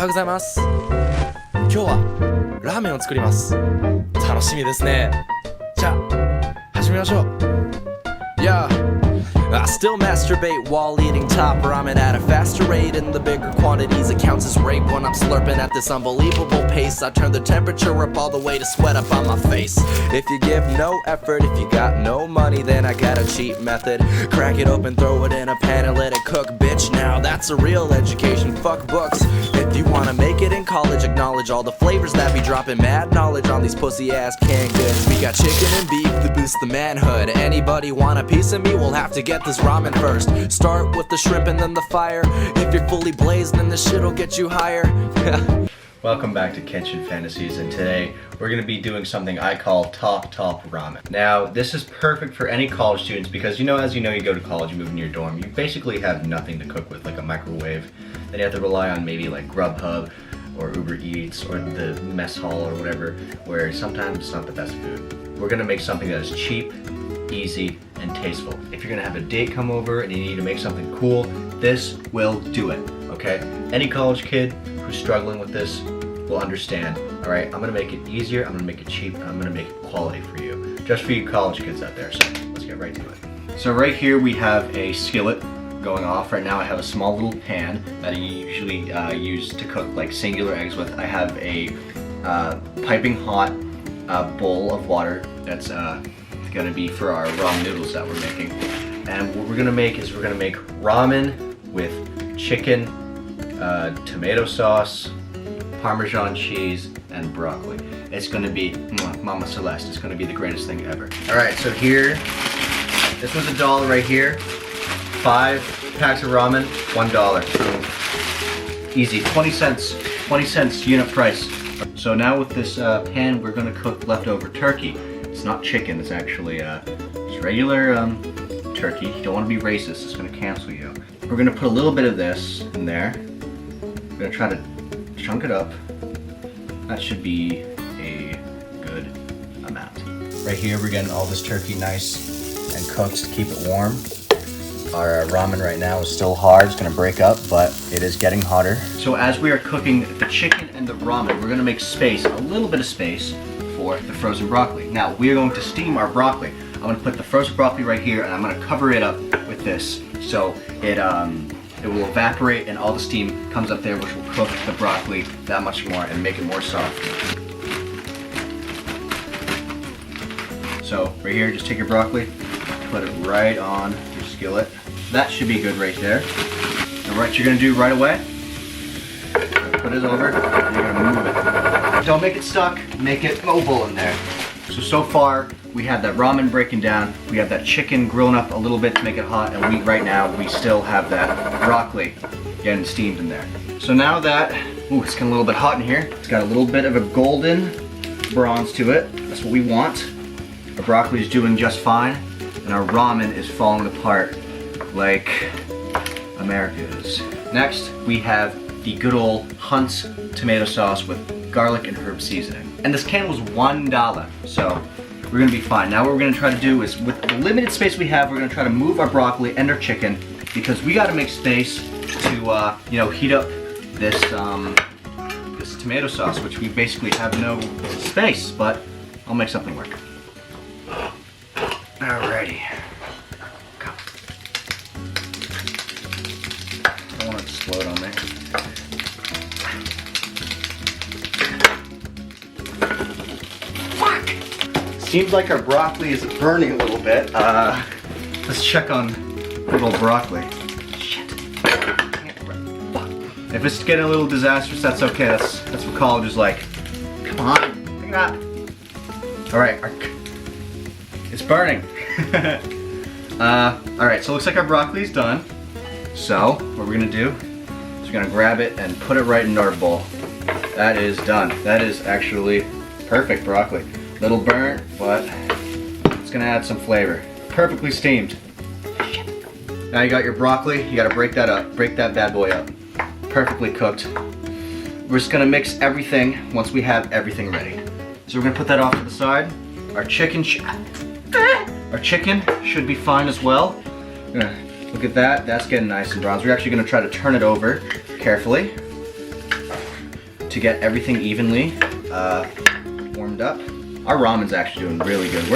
ようございます。今日はラーメンを作ります。楽しみですね。じゃあ始めましょう。I still masturbate while eating top ramen at a faster rate. In the bigger quantities, it counts as rape when I'm slurping at this unbelievable pace. I turn the temperature up all the way to sweat up on my face. If you give no effort, if you got no money, then I got a cheap method. Crack it open, throw it in a pan and let it cook, bitch. Now that's a real education, fuck books. If you wanna make it in college, acknowledge all the flavors that be dropping mad knowledge on these pussy ass canned goods. We got chicken and beef to boost the manhood. Anybody want a piece of me? We'll have to get this ramen first. Start with the shrimp and then the fire. If you're fully blazed, then this shit'll get you higher. Welcome back to Kitchen Fantasies, and today we're going to be doing something I call top ramen. Now, this is perfect for any college students because as you go to college, you move into your dorm, you basically have nothing to cook with, like a microwave. Then you have to rely on maybe like Grubhub or Uber Eats or the mess hall or whatever, where sometimes it's not the best food. We're going to make something that is cheap, easy, and tasteful. If you're gonna have a date come over and you need to make something cool, this will do it, okay? Any college kid who's struggling with this will understand, all right? I'm gonna make it easier, I'm gonna make it cheap, and I'm gonna make it quality for you. Just for you college kids out there, so let's get right to it. So right here we have a skillet going off. Right now I have a small little pan that I usually use to cook like singular eggs with. I have a piping hot bowl of water that's gonna be for our ramen noodles that we're making. And what we're gonna make is we're gonna make ramen with chicken, tomato sauce, Parmesan cheese, and broccoli. It's gonna be Mama Celeste. It's gonna be the greatest thing ever. All right, so here, this was $1 right here. 5 packs of ramen, $1. Easy, 20 cents unit price. So now with this pan, we're gonna cook leftover turkey. It's not chicken, it's actually just regular turkey. You don't want to be racist, it's going to cancel you. We're going to put a little bit of this in there. We're going to try to chunk it up. That should be a good amount. Right here we're getting all this turkey nice and cooked to keep it warm. Our ramen right now is still hard, it's going to break up, but it is getting hotter. So as we are cooking the chicken and the ramen, we're going to make space, a little bit of space, for the frozen broccoli. Now we are going to steam our broccoli. I'm going to put the frozen broccoli right here and I'm going to cover it up with this so it will evaporate and all the steam comes up there, which will cook the broccoli that much more and make it more soft. So right here, just take your broccoli, put it right on your skillet. That should be good right there. And what you're going to do right away, put it over and you're going to move it. Don't make it stuck, make it mobile in there. So far, we have that ramen breaking down, we have that chicken grilling up a little bit to make it hot, and right now, we still have that broccoli getting steamed in there. So now that, it's getting a little bit hot in here, it's got a little bit of a golden bronze to it, that's what we want. Our broccoli is doing just fine, and our ramen is falling apart like America is. Next, we have the good old Hunt's tomato sauce with garlic and herb seasoning. And this can was $1, so we're gonna be fine. Now what we're gonna try to do is, with the limited space we have, we're gonna try to move our broccoli and our chicken because we gotta make space to, heat up this, this tomato sauce, which we basically have no space, but I'll make something work. Alrighty. Go. I don't want it to explode on me. Seems like our broccoli is burning a little bit. Let's check on good old broccoli. Shit. If it's getting a little disastrous, that's okay. That's what college is like. Come on, pick it up. All right, it's burning. All right, so it looks like our broccoli is done. So what we're gonna do is we're gonna grab it and put it right in our bowl. That is done. That is actually perfect broccoli. Little burnt, but it's gonna add some flavor. Perfectly steamed. Now you got your broccoli, you gotta break that up. Break that bad boy up. Perfectly cooked. We're just gonna mix everything once we have everything ready. So we're gonna put that off to the side. Our chicken should be fine as well. Look at that, that's getting nice and bronze. We're actually gonna try to turn it over carefully. to get everything evenly warmed up. Our ramen's actually doing really good.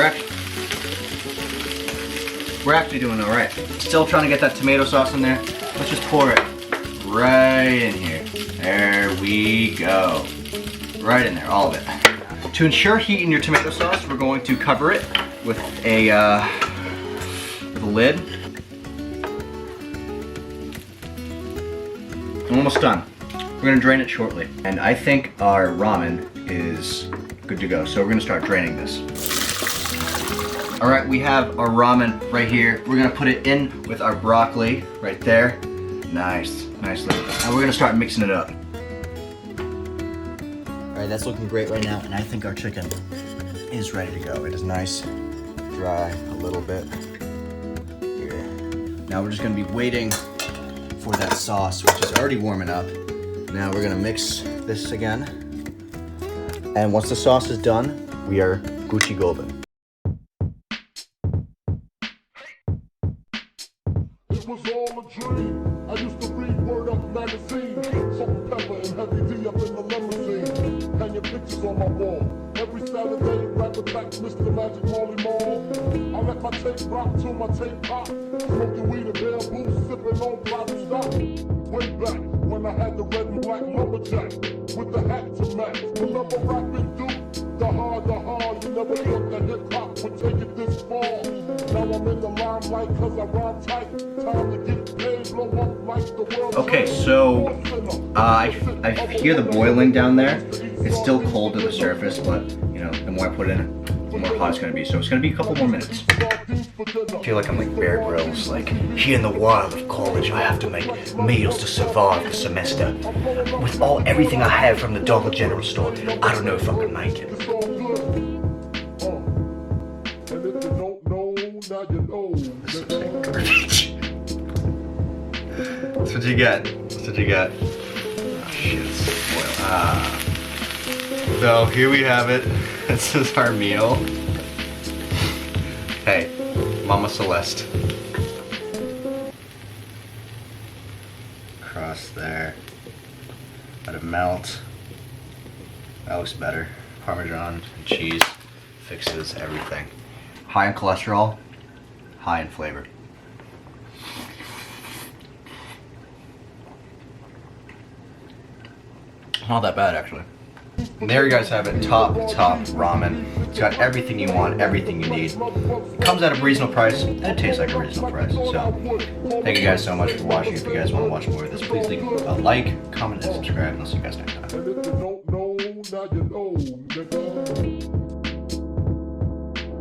We're actually doing all right. Still trying to get that tomato sauce in there. Let's just pour it right in here. There we go. Right in there, all of it. To ensure heat in your tomato sauce, we're going to cover it with a lid. I'm almost done. We're gonna drain it shortly. And I think our ramen is good to go. So we're gonna start draining this. All right, we have our ramen right here. We're gonna put it in with our broccoli right there. Nice, nicely. And we're gonna start mixing it up. All right, that's looking great right now. And I think our chicken is ready to go. It is nice, dry a little bit here. Now we're just gonna be waiting for that sauce, which is already warming up. Now we're gonna mix this again. And once the sauce is done, we are Gucci golden. It was all a dream. I used to read Word Up magazine. Salt and pepper and heavy D up in the limousine. Hanging pictures on my wall. Every Saturday, rapper back Mr. Magic Molly Mall. I let my tape rock till my tape pop. Smoking weed and bamboo, sipping on bottle stock. Way back when I had the red and black lumberjack with the hat to match. Remember rapping Duke? The hard, you never thought that hip-hop would take it this far. Now I'm in the limelight cause I rhyme tight. Time to get paid, blow up like the world. Okay, so I hear the boiling down there. It's still cold to the surface, but you know, the more I put in, the more hot it's gonna be. So it's gonna be a couple more minutes. I feel like I'm like Bear Grylls, like, here in the wild of college, I have to make meals to survive the semester. With everything I have from the Dollar General store, I don't know if I can make it. This looks like garbage. That's what you get. That's what you get. Oh shit, it's spoiled. So here we have it. This is our meal. Hey, Mama Celeste. Across there. Let it melt. That looks better. Parmesan and cheese fixes everything. High in cholesterol, high in flavor. Not that bad actually. And there you guys have it, top ramen. It's got everything you want, everything you need. It comes at a reasonable price, and it tastes like a reasonable price. So, thank you guys so much for watching. If you guys want to watch more of this, please leave a like, comment, and subscribe, and I'll see you guys next time.